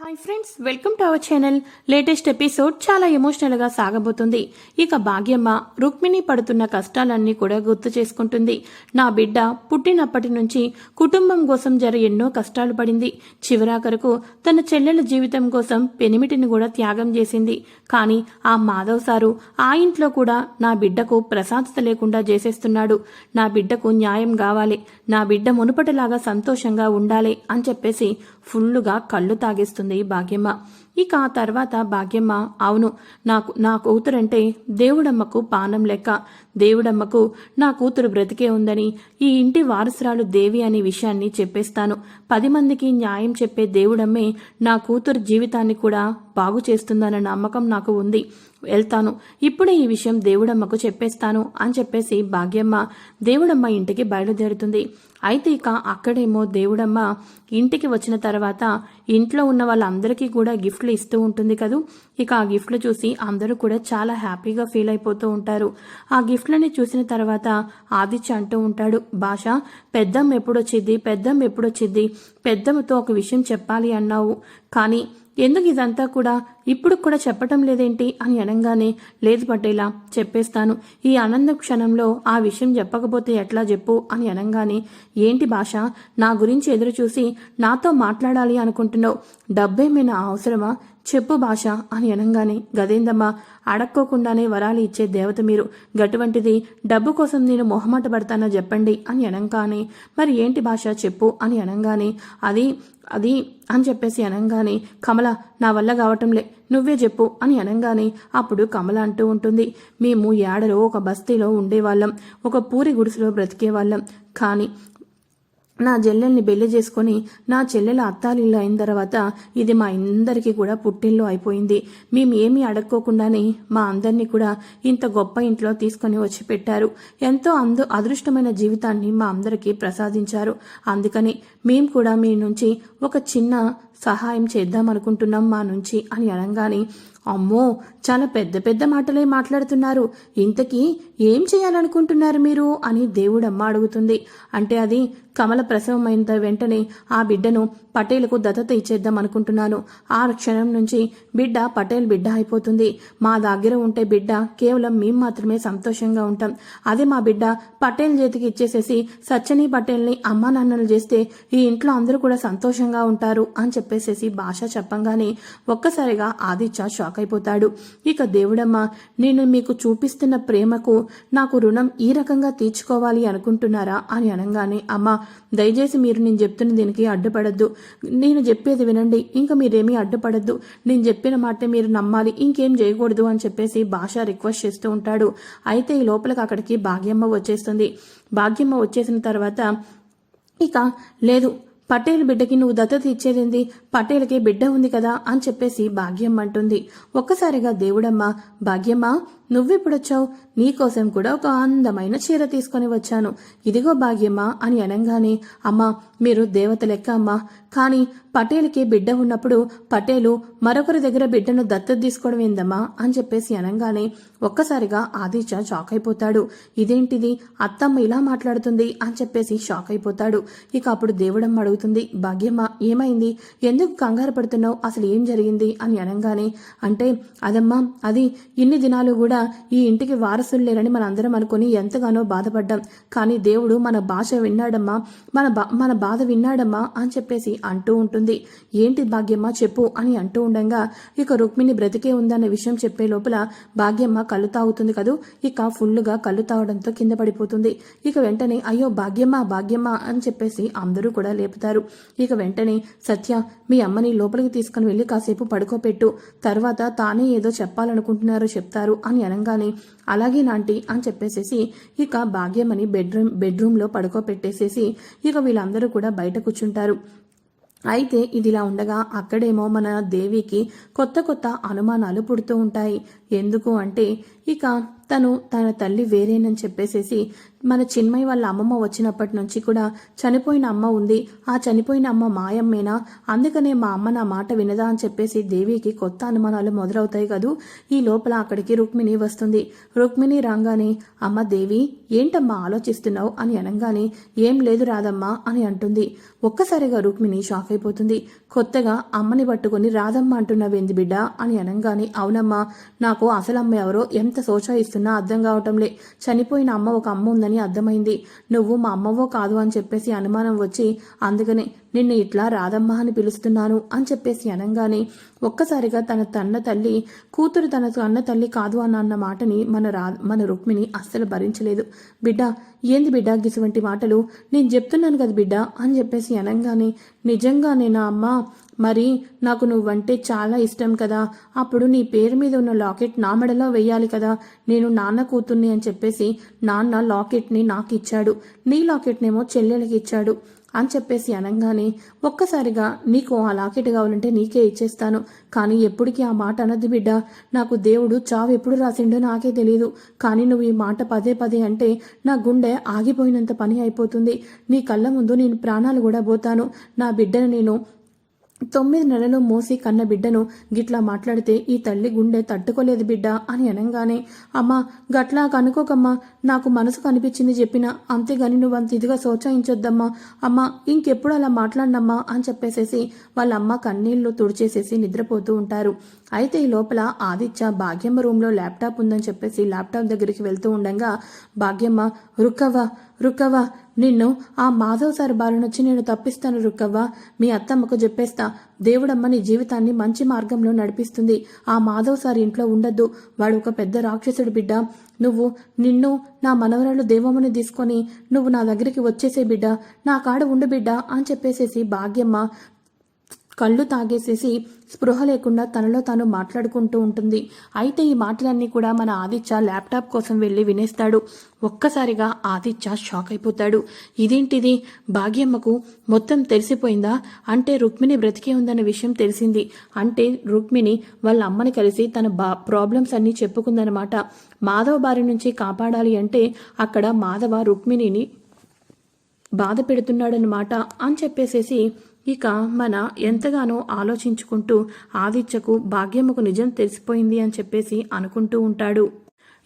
Hi friends, welcome to our channel. Latest episode చాలా emotional గా సాగబోతుంది. ఇక భాగ్యమ్మ రుక్మిణి పడుతున్న కష్టాలన్నీ కూడా గుర్తు చేసుకుంటుంది. నా బిడ్డ పుట్టినప్పటి నుంచి కుటుంబం కోసం ఎన్నో కష్టాలు పడింది. చివరాఖరకు తన చెల్లెల జీవితం కోసం పెనిమిటిని కూడా త్యాగం చేసింది. కానీ ఆ మాధవ్ సారు ఆ ఇంట్లో కూడా నా బిడ్డకు ప్రశాంతత లేకుండా చేసేస్తున్నాడు. నా బిడ్డకు న్యాయం కావాలి, నా బిడ్డ మునుపటిలాగా సంతోషంగా ఉండాలి అని చెప్పేసి ఫుల్లుగా కళ్ళు తాగేస్తుంది భాగ్యమ్మ. ఇక ఆ తర్వాత భాగ్యమ్మ, అవును, నా కూతురంటే దేవుడమ్మకు పానం లెక్క. దేవుడమ్మకు నా కూతురు బ్రతికే ఉందని, ఈ ఇంటి వారసురాలు దేవి అనే విషయాన్ని చెప్పేస్తాను. 10 మందికి న్యాయం చెప్పే దేవుడమ్మే నా కూతురు జీవితాన్ని కూడా బాగు చేస్తుందన్న నమ్మకం నాకు ఉంది. వెళ్తాను, ఇప్పుడే ఈ విషయం దేవుడమ్మకు చెప్పేస్తాను అని చెప్పేసి భాగ్యమ్మ దేవుడమ్మ ఇంటికి బయలుదేరుతుంది. అయితే ఇక అక్కడేమో దేవుడమ్మ ఇంటికి వచ్చిన తర్వాత ఇంట్లో ఉన్న వాళ్ళందరికీ కూడా గిఫ్ట్లు ఇస్తూ ఉంటుంది కదూ. ఇక ఆ గిఫ్ట్లు చూసి అందరూ కూడా చాలా హ్యాపీగా ఫీల్ అయిపోతూ ఉంటారు. ఆ గిఫ్ట్లని చూసిన తర్వాత ఆదిత్య అంటూ ఉంటాడు, భాష, పెద్దమ్మ ఎప్పుడొచ్చిద్ది, పెద్దమ్మతో ఒక విషయం చెప్పాలి అన్నావు, కానీ ఎందుకు ఇదంతా కూడా ఇప్పుడు కూడా చెప్పటం లేదేంటి అని అనగానే, లేదు పటేలా, చెప్పేస్తాను. ఈ ఆనంద క్షణంలో ఆ విషయం చెప్పకపోతే ఎట్లా చెప్పు అని అనగానే, ఏంటి భాష, నా గురించి ఎదురు చూసి నాతో మాట్లాడాలి అనుకుంటున్నావు? డబ్బేమైనా అవసరమా? చెప్పు భాష అని అనగానే, గదేందమ్మా, అడక్కోకుండానే వరాలు ఇచ్చే దేవత మీరు, గటువంటిది డబ్బు కోసం నేను మొహమాట పడతానా చెప్పండి అని అనగానే, మరి ఏంటి భాష చెప్పు అని అనగానే, అది అని చెప్పేసి అనగానే, కమల, నా వల్ల కావటంలే, నువ్వే చెప్పు అని అనగానే అప్పుడు కమల అంటూ ఉంటుంది, మేము ఏడలో ఒక బస్తీలో ఉండేవాళ్ళం, ఒక పూరి గుడిసెలో బ్రతికేవాళ్ళం. కానీ నా చెల్లెల్ని పెళ్లి చేసుకొని నా చెల్లెల అత్తాలిల్లు అయిన తర్వాత ఇది మా అందరికీ కూడా పుట్టిల్లు అయిపోయింది. మేము ఏమీ అడక్కోకుండానే మా అందరినీ కూడా ఇంత గొప్ప ఇంట్లో తీసుకొని వచ్చి పెట్టారు. ఎంతో అదృష్టమైన జీవితాన్ని మా అందరికీ ప్రసాదించారు. అందుకని మేము కూడా మీ నుంచి ఒక చిన్న సహాయం చేద్దామనుకుంటున్నాం మా నుంచి అని అనగానే, అమ్మో, చాలా పెద్ద పెద్ద మాటలే మాట్లాడుతున్నారు, ఇంతకీ ఏం చేయాలనుకుంటున్నారు మీరు అని దేవుడమ్మ అడుగుతుంది. అంటే అది కమల ప్రసవం అయిన వెంటనే ఆ బిడ్డను పటేలకు దత్తత ఇచ్చేద్దాం అనుకుంటున్నాను. ఆ క్షణం నుంచి బిడ్డ పటేల్ బిడ్డ అయిపోతుంది. మా దగ్గర ఉంటే బిడ్డ కేవలం మేము మాత్రమే సంతోషంగా ఉంటాం. అదే మా బిడ్డ పటేల్ చేతికి ఇచ్చేసేసి సచ్చని పటేల్ని అమ్మా నాన్నలు చేస్తే ఈ ఇంట్లో అందరూ కూడా సంతోషంగా ఉంటారు అని చెప్పేసేసి భాష చెప్పంగానే ఒక్కసారిగా ఆదిత్య షాక్ అయిపోతాడు. ఇక దేవుడమ్మ, నేను మీకు చూపిస్తున్న ప్రేమకు నాకు రుణం ఈ రకంగా తీర్చుకోవాలి అనుకుంటున్నారా అని అనగానే, అమ్మా, దయచేసి మీరు నేను చెప్తున్న దీనికి అడ్డుపడద్దు, నేను చెప్పేది వినండి, ఇంకా మీరేమీ అడ్డుపడద్దు, నేను చెప్పిన మాట మీరు నమ్మాలి, ఇంకేం చేయకూడదు అని చెప్పేసి భాష రిక్వెస్ట్ చేస్తూ ఉంటాడు. అయితే ఈ లోపలికి అక్కడికి భాగ్యమ్మ వచ్చేస్తుంది. భాగ్యమ్మ వచ్చేసిన తర్వాత ఇక లేదు, పటేల్ బిడ్డకి నువ్వు దత్తత ఇచ్చేదేంది, పటేల్కి బిడ్డ ఉంది కదా అని చెప్పేసి భాగ్యమ్మ అంటుంది. ఒక్కసారిగా దేవుడమ్మ, భాగ్యమ్మ, నువ్వెప్పుడొచ్చావు? నీకోసం కూడా ఒక అందమైన చీర తీసుకొని వచ్చాను, ఇదిగో భాగ్యమ్మ అని అనగానే, అమ్మా, మీరు దేవత లెక్క అమ్మా, కానీ పటేల్కి బిడ్డ ఉన్నప్పుడు పటేలు మరొకరి దగ్గర బిడ్డను దత్తత తీసుకోవడం ఏందమ్మా అని చెప్పేసి అనగానే ఒక్కసారిగా ఆదిత్య షాక్ అయిపోతాడు. ఇదేంటిది, అత్తమ్మ ఇలా మాట్లాడుతుంది అని చెప్పేసి షాక్ అయిపోతాడు. ఇక అప్పుడు దేవుడమ్మ అడుగుతుంది, భాగ్యమ్మ, ఏమైంది, ఎందుకు కంగారు పడుతున్నావు, అసలు ఏం జరిగింది అని అనగానే, అంటే అదమ్మా, అది ఇన్ని దినాలు కూడా ఈ ఇంటికి వారసులు లేరని మనందరం అనుకుని ఎంతగానో బాధపడ్డాం. కానీ దేవుడు మన భాష విన్నాడమ్మా, మన బాధ విన్నాడమ్మా అని చెప్పేసి అంటూ ఉంటుంది. ఏంటి భాగ్యమ్మ, చెప్పు అని అంటూ ఉండగా ఇక రుక్మిణి బ్రతికే ఉందన్న విషయం చెప్పే లోపల భాగ్యమ్మ కళ్ళు తాగుతుంది కదూ. ఇక ఫుల్లుగా కళ్ళు తాగడంతో కింద పడిపోతుంది. ఇక వెంటనే, అయ్యో భాగ్యమ్మ అని చెప్పేసి అందరూ కూడా లేపుతారు. ఇక వెంటనే, సత్య, మీ అమ్మని లోపలికి తీసుకుని వెళ్ళి కాసేపు పడుకోపెట్టు, తర్వాత తానే ఏదో చెప్పాలనుకుంటున్నారో చెప్తారు అని అనగానే, అలాగే నాంటీ అని చెప్పేసేసి ఇక భాగ్యమని బెడ్రూమ్లో పడుకోపెట్టేసేసి ఇక వీళ్ళందరూ కూడా బయట కూర్చుంటారు. అయితే ఇదిలా ఉండగా అక్కడేమో మన దేవికి కొత్త అనుమానాలు పుడుతూ ఉంటాయి. ఎందుకు అంటే ఇక తన తల్లి వేరేనని చెప్పేసేసి మన చిన్మయి వాళ్ళ అమ్మమ్మ వచ్చినప్పటి నుంచి కూడా చనిపోయిన అమ్మ ఉంది, ఆ చనిపోయిన అమ్మ మాయమ్మేనా, అందుకనే మా అమ్మ నా మాట వినదా అని చెప్పేసి దేవికి కొత్త అనుమానాలు మొదలవుతాయి కదూ. ఈ లోపల అక్కడికి రుక్మిణి వస్తుంది. రుక్మిణి రాగానే అమ్మ దేవి ఏంటమ్మా ఆలోచిస్తున్నావు అని అనగానే ఏం లేదు రాదమ్మా అని అంటుంది. ఒక్కసారిగా రుక్మిణి షాక్ అయిపోతుంది. కొత్తగా అమ్మని పట్టుకుని రాదమ్మ అంటున్నావేంది బిడ్డ అని అనగానే అవునమ్మా, నాకు అసలు అమ్మ ఎవరో ఎంత సోచాయిస్తున్నా అర్థం కావటంలే. చనిపోయిన అమ్మ ఒక అమ్మ ఉందని అర్థమైంది. నువ్వు మా అమ్మవో కాదు అని చెప్పేసి అనుమానం వచ్చి అందుకనే నిన్ను ఇట్లా రాదమ్మ అని పిలుస్తున్నాను అని చెప్పేసి అనగానే ఒక్కసారిగా తన తల్లి కూతురు తన అన్న తల్లి కాదు అన్న మాటని మన రుక్మిణి అస్సలు భరించలేదు. బిడ్డ ఏంది బిడ్డ గిసువంటి మాటలు, నేను చెప్తున్నాను కదా బిడ్డ అని చెప్పేసి అనగానే నిజంగానే నా అమ్మ, మరి నాకు నువ్వంటే చాలా ఇష్టం కదా, అప్పుడు నీ పేరు మీద ఉన్న లాకెట్ నా మెడలో వెయ్యాలి కదా, నేను నాన్న కూతుర్ని అని చెప్పేసి నాన్న లాకెట్ని నాకు ఇచ్చాడు, నీ లాకెట్నేమో చెల్లెలకి ఇచ్చాడు అని చెప్పేసి అనగానే ఒక్కసారిగా నీకు ఆ లాకెట్ కావాలంటే నీకే ఇచ్చేస్తాను, కానీ ఎప్పటికీ ఆ మాట అనద్దు బిడ్డ, నాకు దేవుడు చావు ఎప్పుడు రాసిండో నాకే తెలియదు, కానీ నువ్వు ఈ మాట పదే పదే అంటే నా గుండె ఆగిపోయినంత పని అయిపోతుంది, నీ కళ్ళ ముందు నేను ప్రాణాలు కూడా పోతాను, నా బిడ్డను నేను 9 నెలలు మోసి కన్న బిడ్డను గిట్లా మాట్లాడితే ఈ తల్లి గుండె తట్టుకోలేదు బిడ్డ అని అనగానే అమ్మా గట్లా కనుకోకమ్మా, నాకు మనసుకు అనిపించింది చెప్పినా, అంతేగాని నువ్వు అంత ఇదిగా సోచాయించొద్దమ్మా, అమ్మా ఇంకెప్పుడు అలా మాట్లాడినమ్మా అని చెప్పేసేసి వాళ్ళ అమ్మ కన్నీళ్లు తుడిచేసేసి నిద్రపోతూ ఉంటారు. అయితే ఈ లోపల ఆదిత్య భాగ్యమ్మ రూమ్లో ల్యాప్టాప్ ఉందని చెప్పేసి ల్యాప్టాప్ దగ్గరికి వెళ్తూ ఉండగా భాగ్యమ్మ రుక్కవ్వ నిన్ను ఆ మాధవ్ సార్ బారి నుంచి నేను తప్పిస్తాను రుక్కవ్వ, మీ అత్తమ్మకు చెప్పేస్తా, దేవుడమ్మ నీ జీవితాన్ని మంచి మార్గంలో నడిపిస్తుంది, ఆ మాధవ్ సార్ ఇంట్లో ఉండద్దు, వాడు ఒక పెద్ద రాక్షసుడు బిడ్డ, నిన్ను నా మనవరాలు దేవమ్మని తీసుకొని నువ్వు నా దగ్గరికి వచ్చేసే బిడ్డ, నా కాడ ఉండు బిడ్డ అని చెప్పేసేసి భాగ్యమ్మ కళ్ళు తాగేసేసి స్పృహ లేకుండా తనలో తాను మాట్లాడుకుంటూ ఉంటుంది. అయితే ఈ మాటలన్నీ కూడా మన ఆదిత్య ల్యాప్టాప్ కోసం వెళ్ళి వినేస్తాడు. ఒక్కసారిగా ఆదిత్య షాక్ అయిపోతాడు. ఇదేంటిది, భాగ్యమ్మకు మొత్తం తెలిసిపోయిందా, అంటే రుక్మిణి బ్రతికే ఉందన్న విషయం తెలిసింది, అంటే రుక్మిణి వాళ్ళ అమ్మని కలిసి తన ప్రాబ్లమ్స్ అన్నీ చెప్పుకుందనమాట. మాధవ బారి నుంచి కాపాడాలి అంటే అక్కడ మాధవ రుక్మిణిని బాధ పెడుతున్నాడనమాట అని చెప్పేసేసి ఇక మన ఎంతగానో ఆలోచించుకుంటూ ఆదిత్యకు భాగ్యమ్మకు నిజం తెలిసిపోయింది అని చెప్పేసి అనుకుంటూ ఉంటాడు.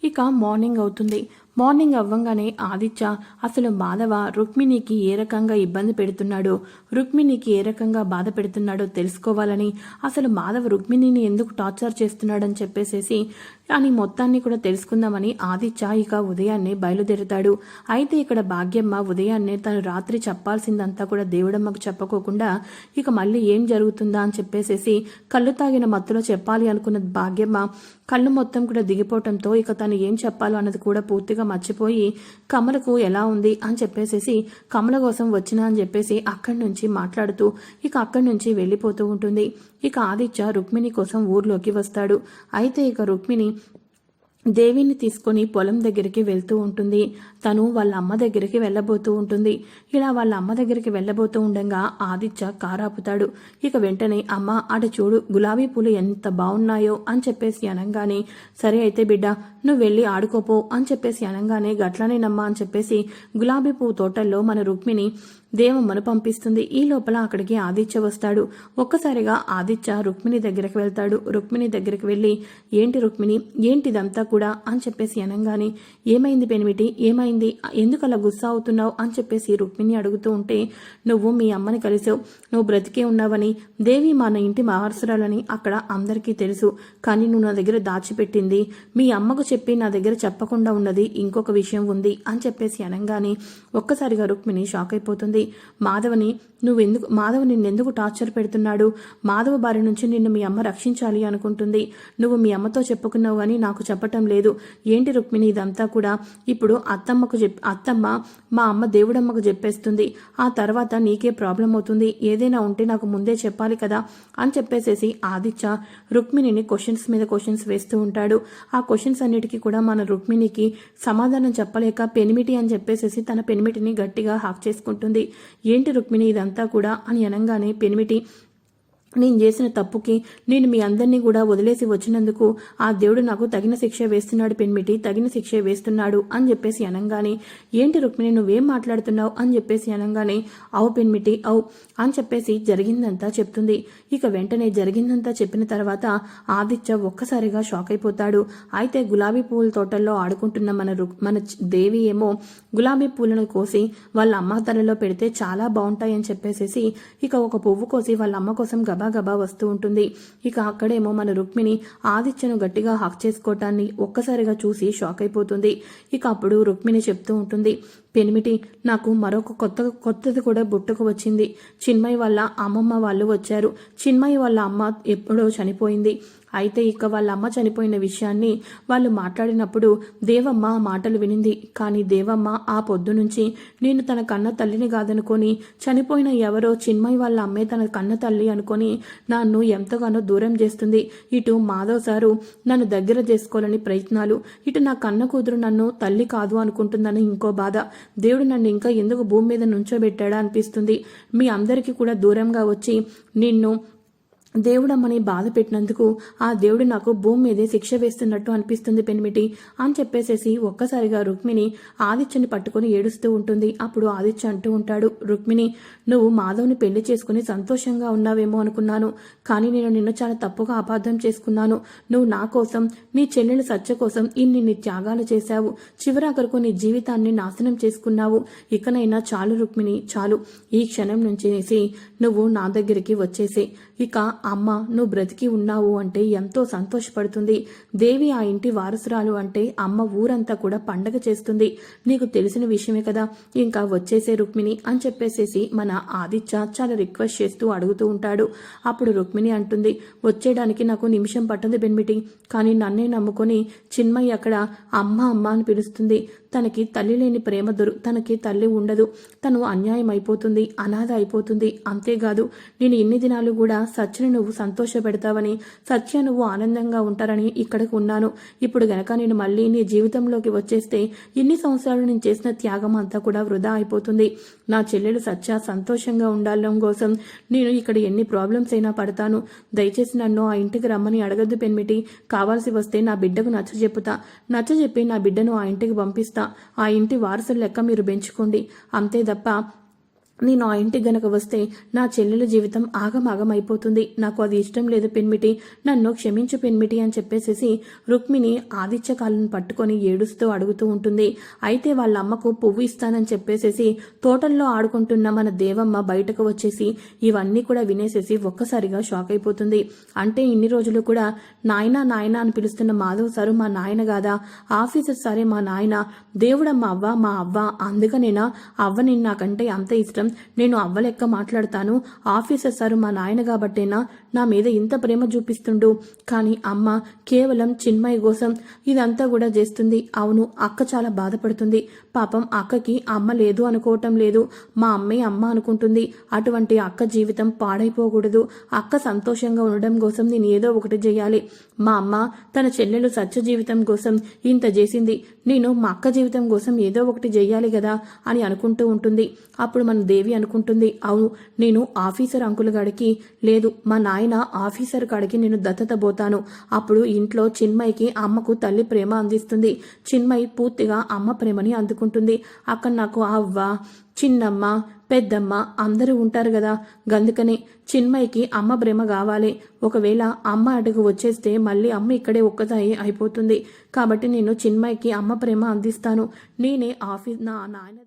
ఇక మార్నింగ్ అవుతుంది. మార్నింగ్ అవ్వంగానే ఆదిత్య అసలు మాధవ రుక్మిణికి ఏ రకంగా ఇబ్బంది పెడుతున్నాడో, రుక్మిణికి ఏ రకంగా బాధ పెడుతున్నాడో తెలుసుకోవాలని, అసలు మాధవ రుక్మిణిని ఎందుకు టార్చర్ చేస్తున్నాడని చెప్పేసేసి అని మొత్తాన్ని కూడా తెలుసుకుందామని ఆదిత్య ఇక ఉదయాన్నే బయలుదేరుతాడు. అయితే ఇక్కడ భాగ్యమ్మ ఉదయాన్నే తను రాత్రి చెప్పాల్సిందంతా కూడా దేవుడమ్మకు చెప్పుకోకుండా ఇక మళ్ళీ ఏం జరుగుతుందా అని చెప్పేసేసి కళ్ళు తాగిన మత్తులో చెప్పాలి అనుకున్న భాగ్యమ్మ కళ్ళు మొత్తం కూడా దిగిపోవటంతో ఇక తను ఏం చెప్పాలో అన్నది కూడా పూర్తిగా మర్చిపోయి కమలకు ఎలా ఉంది అని చెప్పేసేసి కమల కోసం వచ్చినా అని చెప్పేసి అక్కడి నుంచి మాట్లాడుతూ ఇక అక్కడి నుంచి వెళ్ళిపోతూ ఉంటుంది. ఇక ఆదిత్య రుక్మిణి కోసం ఊర్లోకి వస్తాడు. అయితే ఇక రుక్మిణి దేవిని తీసుకొని పొలం దగ్గరికి వెళ్తూ ఉంటుంది. తను వాళ్ళ అమ్మ దగ్గరికి వెళ్ళబోతూ ఉంటుంది. ఇలా వాళ్ళ అమ్మ దగ్గరికి వెళ్ళబోతూ ఉండగా ఆదిత్య కారాపుతాడు. ఇక వెంటనే అమ్మ అటు చూడు గులాబీ పూలు ఎంత బాగున్నాయో అని చెప్పేసి అనగానే సరే అయితే బిడ్డ నువ్వు వెళ్ళి ఆడుకోపో అని చెప్పేసి అనగానే గట్లనేనమ్మా అని చెప్పేసి గులాబీ పువ్వు తోటల్లో మన రుక్మిణి దేవమ్మను పంపిస్తుంది. ఈ లోపల అక్కడికి ఆదిత్య వస్తాడు. ఒక్కసారిగా ఆదిత్య రుక్మిణి దగ్గరికి వెళ్తాడు. రుక్మిణి దగ్గరికి వెళ్ళి ఏంటి రుక్మిణి ఏంటిదంతా కూడా అని చెప్పేసి అనగానే ఏమైంది పెనిమిటి, ఏమైంది, ఎందుకు అలా గుస్సా అవుతున్నావు అని చెప్పేసి రుక్మిణి అడుగుతూ ఉంటే నువ్వు మీ అమ్మని కలిసావు, నువ్వు బ్రతికే ఉన్నావని, దేవి మన ఇంటి వారసురాలని అక్కడ అందరికీ తెలుసు, కానీ నువ్వు నా దగ్గర దాచిపెట్టింది, మీ అమ్మకు చెప్పి నా దగ్గర చెప్పకుండా ఉన్నది ఇంకొక విషయం ఉంది అని చెప్పేసి అనగానే ఒక్కసారిగా రుక్మిణి షాక్ అయిపోతుంది. మాధవ నిన్నెందుకు టార్చర్ పెడుతున్నాడు, మాధవ బారి నుంచి నిన్ను మీ అమ్మ రక్షించాలి అనుకుంటుంది, నువ్వు మీ అమ్మతో చెప్పుకున్నావు అని నాకు చెప్పటం లేదు, ఏంటి రుక్మిణి ఇదంతా కూడా, ఇప్పుడు అత్తమ్మ మా అమ్మ దేవుడమ్మకు చెప్పేస్తుంది, ఆ తర్వాత నీకే ప్రాబ్లం అవుతుంది, ఏదైనా ఉంటే నాకు ముందే చెప్పాలి కదా అని చెప్పేసేసి ఆదిత్య రుక్మిణిని క్వశ్చన్స్ మీద క్వశ్చన్స్ వేస్తూ ఉంటాడు. ఆ క్వశ్చన్స్ అన్నిటికీ కూడా మన రుక్మిణికి సమాధానం చెప్పలేక పెనిమిటి అని చెప్పేసేసి తన పెనిమిటిని గట్టిగా హాక్ చేసుకుంటుంది. ఏంటి రుక్మిణి ఇదంతా కూడా అని అనగానే పెనిమిటి నేను చేసిన తప్పుకి నేను మీ అందరినీ కూడా వదిలేసి వచ్చినందుకు ఆ దేవుడు నాకు తగిన శిక్ష వేస్తున్నాడు పెన్మిటి, తగిన శిక్ష వేస్తున్నాడు అని చెప్పేసి అనగానే, ఏంటి రుక్మిణి నువ్వేం మాట్లాడుతున్నావు అని చెప్పేసి అనగానే, అవు పెన్మిటి అవు అని చెప్పేసి జరిగిందంతా చెప్తుంది. ఇక వెంటనే జరిగిందంతా చెప్పిన తర్వాత ఆదిత్య ఒక్కసారిగా షాక్ అయిపోతాడు. అయితే గులాబీ పూల తోటల్లో ఆడుకుంటున్న మన దేవి ఏమో గులాబీ పూలను కోసి వాళ్ళ అమ్మ తలలో పెడితే చాలా బాగుంటాయని చెప్పేసేసి ఇక ఒక పువ్వు కోసి వాళ్ళ అమ్మ కోసం గబా వస్తూ ఉంటుంది. ఇక అక్కడేమో మన రుక్మిణి ఆదిత్యను గట్టిగా హక్ చేసుకోవటాన్ని ఒక్కసారిగా చూసి షాక్ అయిపోతుంది. ఇక అప్పుడు రుక్మిణి చెప్తూ ఉంటుంది, పెనిమిటి నాకు మరొక కొత్తది కూడా బుట్టుకు వచ్చింది. చిన్మయి వాళ్ళ అమ్మమ్మ వాళ్ళు వచ్చారు. చిన్మయి వాళ్ళ అమ్మ ఎప్పుడో చనిపోయింది. అయితే ఇక వాళ్ళ అమ్మ చనిపోయిన విషయాన్ని వాళ్ళు మాట్లాడినప్పుడు దేవమ్మ ఆ మాటలు వినింది. కానీ దేవమ్మ ఆ పొద్దు నుంచి నేను తన కన్న తల్లిని కాదనుకొని చనిపోయిన ఎవరో చిన్మయి వాళ్ళ అమ్మే తన కన్న తల్లి అనుకొని నన్ను ఎంతగానో దూరం చేస్తుంది. ఇటు మాధవ్ సారు నన్ను దగ్గర చేసుకోవాలని ప్రయత్నాలు, ఇటు నా కన్న కూతురు నన్ను తల్లి కాదు అనుకుంటుందని ఇంకో బాధ. దేవుడు నన్ను ఇంకా ఎందుకు భూమి మీద నుంచోబెట్టాడా అనిపిస్తుంది. మీ అందరికీ కూడా దూరంగా వచ్చి నిన్ను దేవుడమ్మని బాధ పెట్టినందుకు ఆ దేవుడు నాకు భూమి మీదే శిక్ష వేస్తున్నట్టు అనిపిస్తుంది పెనిమిటి అని చెప్పేసేసి ఒక్కసారిగా రుక్మిణి ఆదిత్యని పట్టుకుని ఏడుస్తూ ఉంటుంది. అప్పుడు ఆదిత్య అంటూ ఉంటాడు, రుక్మిణి నువ్వు మాధవ్ని పెళ్లి చేసుకుని సంతోషంగా ఉన్నావేమో అనుకున్నాను, కానీ నేను నిన్ను చాలా తప్పుగా అపార్థం చేసుకున్నాను. నువ్వు నా కోసం నీ చెల్లెలు సత్య కోసం ఇన్ని త్యాగాలు చేశావు. చివరాఖరకు నీ జీవితాన్ని నాశనం చేసుకున్నావు. ఇకనైనా చాలు రుక్మిణి చాలు. ఈ క్షణం నుంచి నువ్వు నా దగ్గరికి వచ్చేసే. ఇక అమ్మ నువ్వు బ్రతికి ఉన్నావు అంటే ఎంతో సంతోషపడుతుంది. దేవి ఆ ఇంటి వారసురాలు అంటే అమ్మ ఊరంతా కూడా పండగ చేస్తుంది. నీకు తెలిసిన విషయమే కదా, ఇంకా వచ్చేసే రుక్మిణి అని చెప్పేసేసి మన ఆదిత్య చాలా రిక్వెస్ట్ చేస్తూ అడుగుతూ ఉంటాడు. అప్పుడు రుక్మిణి అంటుంది, వచ్చేయడానికి నాకు నిమిషం పట్టదు బెన్మిటి, కానీ నన్నే నమ్ముకొని చిన్మయ్య అక్కడ అమ్మ అమ్మ అని పిలుస్తుంది. తనకి తల్లి లేని ప్రేమ తనకి తల్లి ఉండదు. తను అన్యాయం అయిపోతుంది, అనాథ అయిపోతుంది. అంతేకాదు నేను ఇన్ని దినాలు కూడా సత్యని నువ్వు సంతోష పెడతావని, సత్య నువ్వు ఆనందంగా ఉంటారని ఇక్కడికి ఉన్నాను. ఇప్పుడు గనక నేను మళ్ళీ నీ జీవితంలోకి వచ్చేస్తే ఇన్ని సంవత్సరాలు నేను చేసిన త్యాగం అంతా కూడా వృధా అయిపోతుంది. నా చెల్లెలు సత్య సంతోషంగా ఉండాలం కోసం నేను ఇక్కడ ఎన్ని ప్రాబ్లమ్స్ అయినా పడతాను. దయచేసి నన్ను ఆ ఇంటికి రమ్మని అడగద్దు పెన్మిటి. కావాల్సి వస్తే నా బిడ్డకు నచ్చజెప్పి నా బిడ్డను ఆ ఇంటికి పంపిస్తా. ఆ ఇంటి వారసుల లెక్క మీరు పెంచుకోండి. అంతే తప్ప నేను ఆ ఇంటికి గనక వస్తే నా చెల్లెల జీవితం ఆగమాగం అయిపోతుంది. నాకు అది ఇష్టం లేదు పెన్మిటి, నన్ను క్షమించు పెన్మిటి అని చెప్పేసేసి రుక్మిణి ఆదిత్య కాళ్ళను పట్టుకొని ఏడుస్తూ అడుగుతూ ఉంటుంది. అయితే వాళ్ళ అమ్మకు పువ్వు ఇస్తానని చెప్పేసేసి తోటల్లో ఆడుకుంటున్న మన దేవమ్మ బయటకు వచ్చేసి ఇవన్నీ కూడా వినేసేసి ఒక్కసారిగా షాక్ అయిపోతుంది. అంటే ఇన్ని రోజులు కూడా నాయనా నాయనా అని పిలుస్తున్న మాధవ్ సారు మా నాయన కాదా, ఆఫీసర్ సారే మా నాయన, దేవుడమ్మ అవ్వ మా అవ్వ, అందుకనేనా అవ్వని నాకంటే అంత ఇష్టం, నేను అవ్వలెక్క మాట్లాడతాను, ఆఫీసర్ సారు మా నాయన కాబట్టేనా నా మీద ఇంత ప్రేమ చూపిస్తుండు. కానీ అమ్మ కేవలం చిన్మయి కోసం ఇదంతా కూడా చేస్తుంది. అవును అక్క చాలా బాధపడుతుంది. పాపం అక్కకి అమ్మ లేదు అనుకోవటం లేదు, మా అమ్మే అమ్మ అనుకుంటుంది. అటువంటి అక్క జీవితం పాడైపోకూడదు. అక్క సంతోషంగా ఉండడం కోసం నేను ఏదో ఒకటి చేయాలి. మా అమ్మ తన చెల్లెలు సత్య జీవితం కోసం ఇంత చేసింది, నేను మా అక్క జీవితం కోసం ఏదో ఒకటి చెయ్యాలి కదా అని అనుకుంటూ ఉంటుంది. అప్పుడు మన దేవి అనుకుంటుంది, అవును నేను ఆఫీసర్ అంకుల్ గాడికి లేదు మా నాయన ఆఫీసర్ కాడికి నేను దత్తత పోతాను. అప్పుడు ఇంట్లో చిన్మయికి అమ్మకు తల్లి ప్రేమ అందిస్తుంది. చిన్మయి పూర్తిగా అమ్మ ప్రేమని అందుకుంటుంది. అక్కడ నాకు అవ్వ చిన్నమ్మ పెద్దమ్మ అందరూ ఉంటారు కదా, గందుకనే చిన్మయికి అమ్మ ప్రేమ కావాలి. ఒకవేళ అమ్మ అడుగు వచ్చేస్తే మళ్ళీ అమ్మ ఇక్కడే ఒక్కదాయి అయిపోతుంది. కాబట్టి నేను చిన్మయికి అమ్మ ప్రేమ అందిస్తాను. నేనే నా నాయన